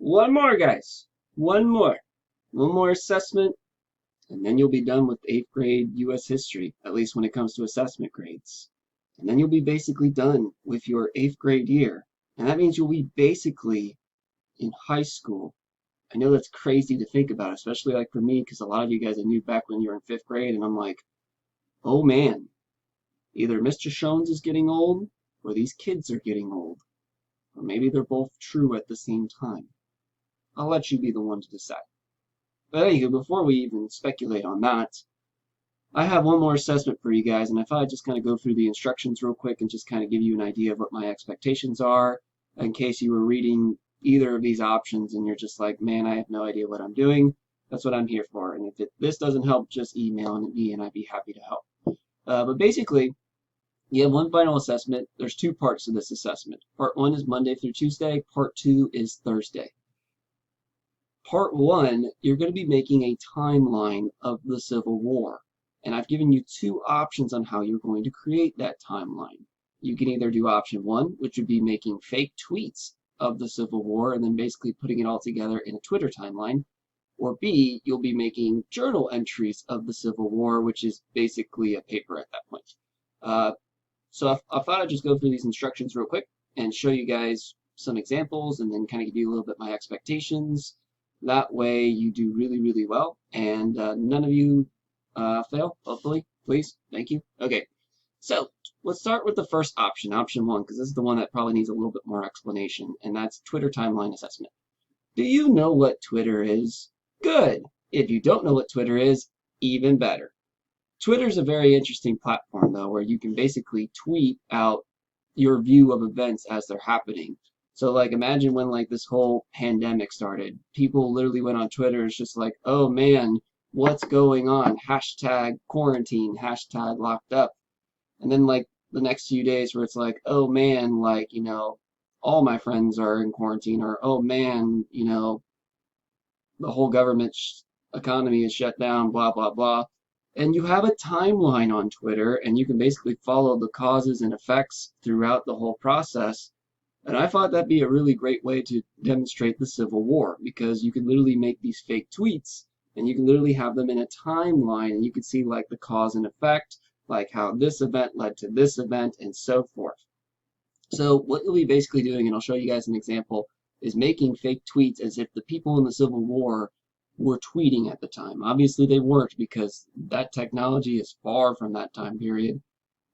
One more, guys. One more. One more assessment, and then you'll be done with 8th grade U.S. history, at least when it comes to assessment grades. And then you'll be basically done with your 8th grade year. And that means you'll be basically in high school. I know that's crazy to think about, especially like for me, because a lot of you guys I knew back when you were in 5th grade, and I'm like, oh man, either Mr. Shoens is getting old, or these kids are getting old. Or maybe they're both true at the same time. I'll let you be the one to decide. But anywho, before we even speculate on that, I have one more assessment for you guys, and I thought I'd just kind of go through the instructions real quick and just kind of give you an idea of what my expectations are in case you were reading either of these options and you're just like, man, I have no idea what I'm doing. That's what I'm here for. And if this doesn't help, just email me and I'd be happy to help. But basically, you have one final assessment. There's two parts to this assessment. Part 1 is Monday through Tuesday. Part 2 is Thursday. Part 1, you're going to be making a timeline of the Civil War. And I've given you two options on how you're going to create that timeline. You can either do option 1, which would be making fake tweets of the Civil War and then basically putting it all together in a Twitter timeline. Or B, you'll be making journal entries of the Civil War, which is basically a paper at that point. So I thought I'd just go through these instructions real quick and show you guys some examples and then kind of give you a little bit my expectations. That way you do really, really well and none of you fail, hopefully. Please. Thank you. Okay. So let's start with the first option, option 1, because this is the one that probably needs a little bit more explanation, and that's Twitter timeline assessment. Do you know what Twitter is? Good. If you don't know what Twitter is, even better. Twitter is a very interesting platform, though, where you can basically tweet out your view of events as they're happening. So, like, imagine when, like, this whole pandemic started. People literally went on Twitter. It's just like, oh, man, what's going on? Hashtag quarantine, hashtag locked up. And then, like, the next few days where it's like, oh, man, like, you know, all my friends are in quarantine. Or, oh, man, you know, the whole government economy is shut down, blah, blah, blah. And you have a timeline on Twitter, and you can basically follow the causes and effects throughout the whole process. And I thought that'd be a really great way to demonstrate the Civil War, because you could literally make these fake tweets, and you can literally have them in a timeline, and you can see like the cause and effect, like how this event led to this event, and so forth. So what you'll be basically doing, and I'll show you guys an example, is making fake tweets as if the people in the Civil War were tweeting at the time. Obviously they weren't, because that technology is far from that time period,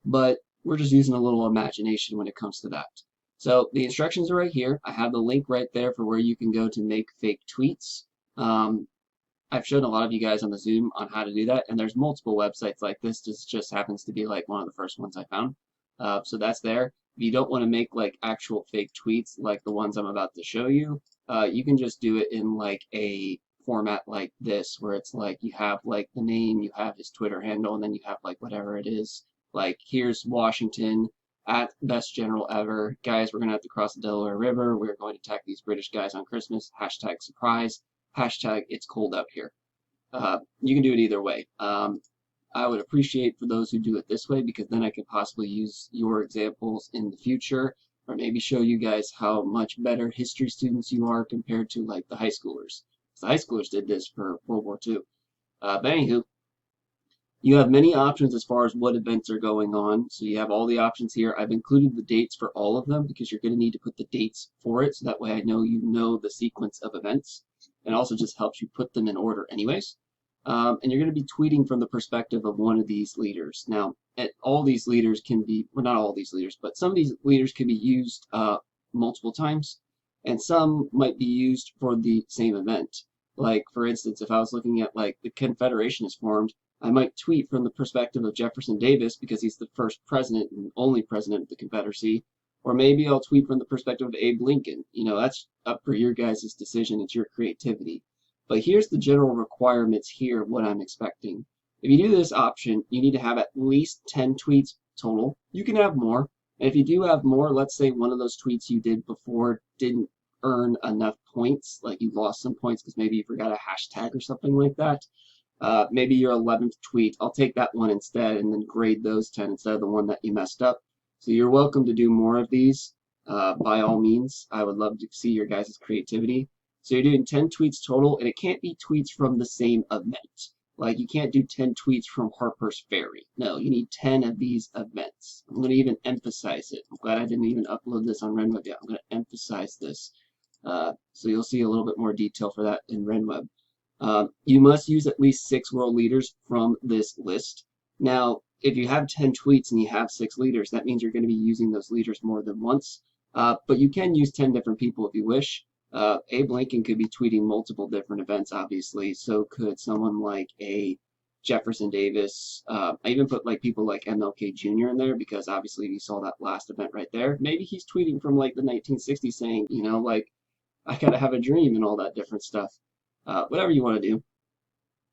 but we're just using a little imagination when it comes to that. So the instructions are right here. I have the link right there for where you can go to make fake tweets. I've shown a lot of you guys on the Zoom on how to do that, and there's multiple websites like this. This just happens to be like one of the first ones I found. So that's there. If you don't want to make like actual fake tweets like the ones I'm about to show you, you can just do it in like a format like this, where it's like you have like the name, you have his Twitter handle, and then you have like whatever it is. Like, here's Washington at best general ever. Guys, we're going to have to cross the Delaware River. We're going to attack these British guys on Christmas. Hashtag surprise. Hashtag it's cold out here. You can do it either way. I would appreciate for those who do it this way, because then I can possibly use your examples in the future, or maybe show you guys how much better history students you are compared to like the high schoolers. The high schoolers did this for World War II. But anywho, you have many options as far as what events are going on. So you have all the options here. I've included the dates for all of them, because you're going to need to put the dates for it, so that way I know you know the sequence of events. And also just helps you put them in order anyways. And you're going to be tweeting from the perspective of one of these leaders. Now, all these leaders can be, well, not all these leaders, but some of these leaders can be used multiple times, and some might be used for the same event. Like, for instance, if I was looking at, like, the Confederation is formed, I might tweet from the perspective of Jefferson Davis, because he's the first president and only president of the Confederacy. Or maybe I'll tweet from the perspective of Abe Lincoln. You know, that's up for your guys' decision. It's your creativity. But here's the general requirements here of what I'm expecting. If you do this option, you need to have at least 10 tweets total. You can have more. And if you do have more, let's say one of those tweets you did before didn't earn enough points, like you lost some points because maybe you forgot a hashtag or something like that. Maybe your 11th tweet, I'll take that one instead and then grade those 10 instead of the one that you messed up. So you're welcome to do more of these. By all means, I would love to see your guys' creativity. So you're doing 10 tweets total, and it can't be tweets from the same event. Like, you can't do 10 tweets from Harper's Ferry. No, you need 10 of these events. I'm going to even emphasize it. I'm glad I didn't even upload this on RenWeb yet. I'm going to emphasize this. So you'll see a little bit more detail for that in RenWeb. You must use at least 6 world leaders from this list. Now, if you have 10 tweets and you have 6 leaders, that means you're going to be using those leaders more than once. But you can use 10 different people if you wish. Abe Lincoln could be tweeting multiple different events, obviously. So could someone like a Jefferson Davis. I even put like people like MLK Jr. in there because obviously you saw that last event right there. Maybe he's tweeting from like the 1960s saying, you know, like, I gotta have a dream and all that different stuff. Whatever you want to do.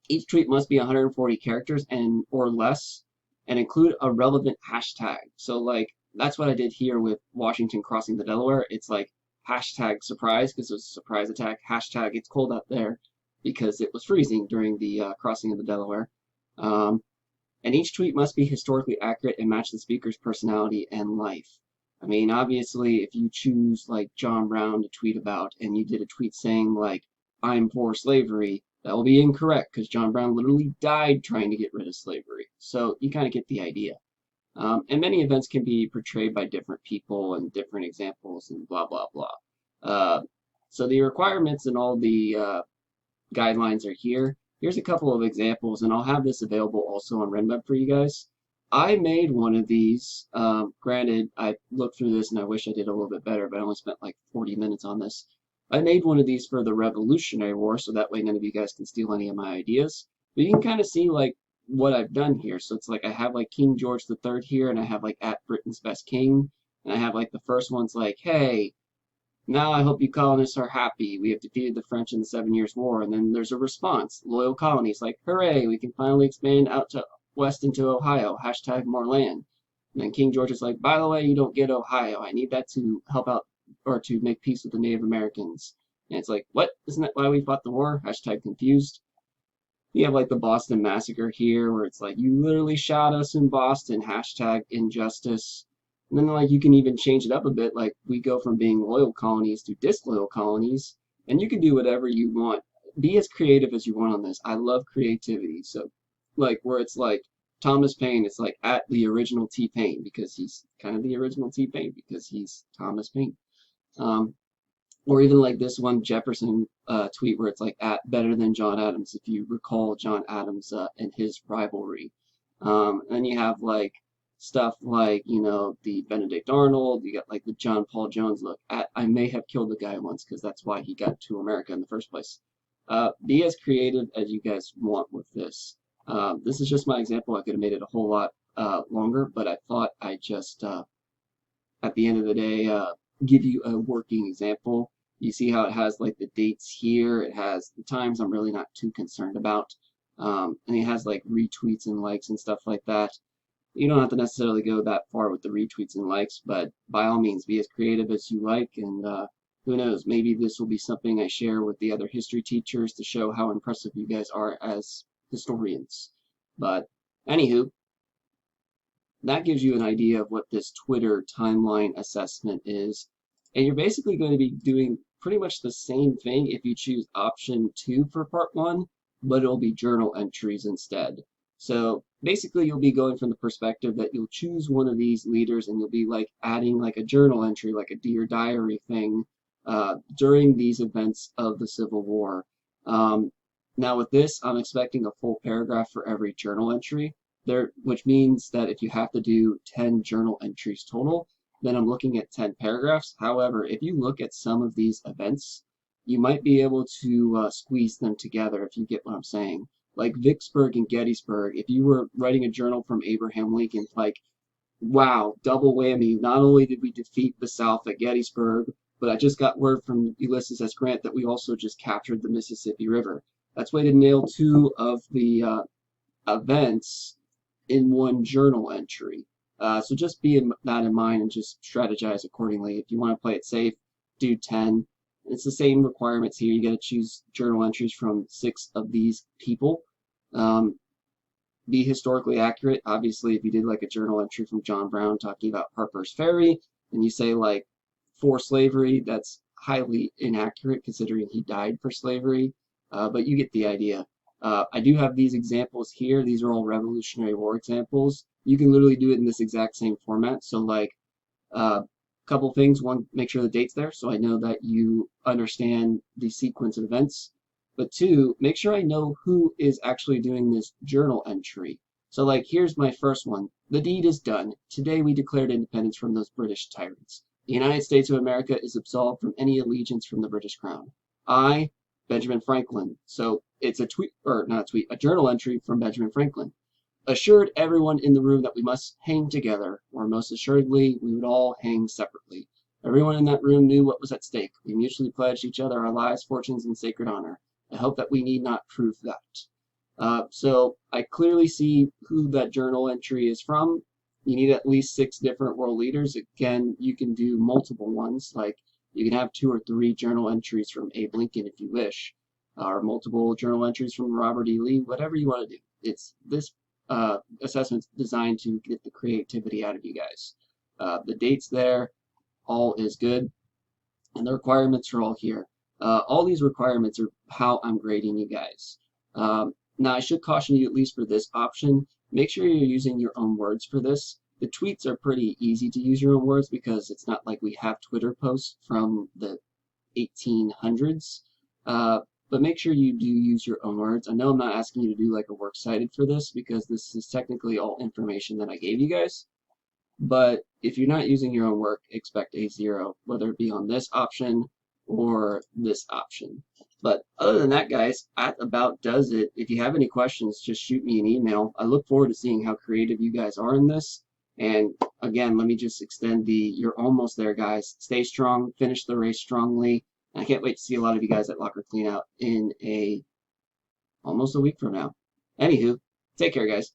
Each tweet must be 140 characters and or less and include a relevant hashtag. So like that's what I did here with Washington crossing the Delaware. It's like hashtag surprise because it was a surprise attack. Hashtag it's cold out there because it was freezing during the crossing of the Delaware. And each tweet must be historically accurate and match the speaker's personality and life. I mean, obviously, if you choose like John Brown to tweet about and you did a tweet saying like, I'm for slavery, that will be incorrect because John Brown literally died trying to get rid of slavery. So you kind of get the idea. And many events can be portrayed by different people and different examples and blah, blah, blah. So the requirements and all the guidelines are here. Here's a couple of examples, and I'll have this available also on RenWeb for you guys. I made one of these. Granted, I looked through this and I wish I did a little bit better, but I only spent like 40 minutes on this. I made one of these for the Revolutionary War, so that way none of you guys can steal any of my ideas. But you can kind of see like what I've done here. So it's like I have like King George III here, and I have like at Britain's best king, and I have like the first one's like, hey, now I hope you colonists are happy. We have defeated the French in the 7 Years' War. And then there's a response. Loyal colonies like, hooray, we can finally expand out to west into Ohio. Hashtag more land. And then King George is like, by the way, you don't get Ohio. I need that to help out or to make peace with the Native Americans. And it's like, what? Isn't that why we fought the war? Hashtag confused. You have like the Boston Massacre here where it's like, you literally shot us in Boston. Hashtag injustice. And then like you can even change it up a bit, like we go from being loyal colonies to disloyal colonies, and you can do whatever you want. Be as creative as you want on this. I love creativity. So like where it's like Thomas Paine, it's like at the original T-Pain because he's kind of the original T-Pain because he's Thomas Paine. Or even like this one Jefferson tweet where it's like at better than John Adams, if you recall John Adams and his rivalry. And you have like stuff like, you know, the Benedict Arnold, you got like the John Paul Jones look at, I may have killed the guy once because that's why he got to America in the first place. Be as creative as you guys want with this. This is just my example. I could have made it a whole lot longer, but I thought I just, at the end of the day, give you a working example. You see how it has like the dates here. It has the times I'm really not too concerned about. And it has like retweets and likes and stuff like that. You don't have to necessarily go that far with the retweets and likes, but by all means, be as creative as you like. And who knows, maybe this will be something I share with the other history teachers to show how impressive you guys are as historians. But anywho, that gives you an idea of what this Twitter timeline assessment is. And you're basically going to be doing pretty much the same thing if you choose option 2 for part 1, but it'll be journal entries instead. So basically you'll be going from the perspective that you'll choose one of these leaders and you'll be like adding like a journal entry, like a Dear Diary thing during these events of the Civil War. Now with this, I'm expecting a full paragraph for every journal entry there, which means that if you have to do 10 journal entries total, then I'm looking at 10 paragraphs. However, if you look at some of these events, you might be able to squeeze them together if you get what I'm saying. Like Vicksburg and Gettysburg, if you were writing a journal from Abraham Lincoln, like, wow, double whammy. Not only did we defeat the South at Gettysburg, but I just got word from Ulysses S. Grant that we also just captured the Mississippi River. That's way to nail 2 of the events in one journal entry. So just be that in mind and just strategize accordingly. If you want to play it safe, do 10. It's the same requirements here. You got to choose journal entries from 6 of these people. Be historically accurate. Obviously, if you did like a journal entry from John Brown talking about Harper's Ferry, and you say like for slavery, that's highly inaccurate considering he died for slavery, but you get the idea. I do have these examples here. These are all Revolutionary War examples. You can literally do it in this exact same format. So like couple things. One, make sure the date's there so I know that you understand the sequence of events. But two, make sure I know who is actually doing this journal entry. So like here's my first one. The deed is done. Today we declared independence from those British tyrants. The United States of America is absolved from any allegiance from the British crown. I, Benjamin Franklin. So it's a tweet, or not a tweet, a journal entry from Benjamin Franklin. Assured everyone in the room that we must hang together, or most assuredly we would all hang separately. Everyone in that room knew what was at stake. We mutually pledged each other our lives, fortunes, and sacred honor. I hope that we need not prove that. So I clearly see who that journal entry is from. You need at least 6 different world leaders. Again, you can do multiple ones, like you can have 2 or 3 journal entries from Abe Lincoln if you wish, or multiple journal entries from Robert E. Lee, whatever you want to do. It's this assessment's designed to get the creativity out of you guys. The date's there, all is good, and the requirements are all here. All these requirements are how I'm grading you guys. Now, I should caution you, at least for this option, make sure you're using your own words for this. The tweets are pretty easy to use your own words because it's not like we have Twitter posts from the 1800s. But make sure you do use your own words. I know I'm not asking you to do like a works cited for this because this is technically all information that I gave you guys. But if you're not using your own work, expect a 0, whether it be on this option or this option. But other than that, guys, that about does it. If you have any questions, just shoot me an email. I look forward to seeing how creative you guys are in this. And again, let me just extend you're almost there, guys. Stay strong, finish the race strongly. And I can't wait to see a lot of you guys at Locker Cleanout in almost a week from now. Anywho, take care, guys.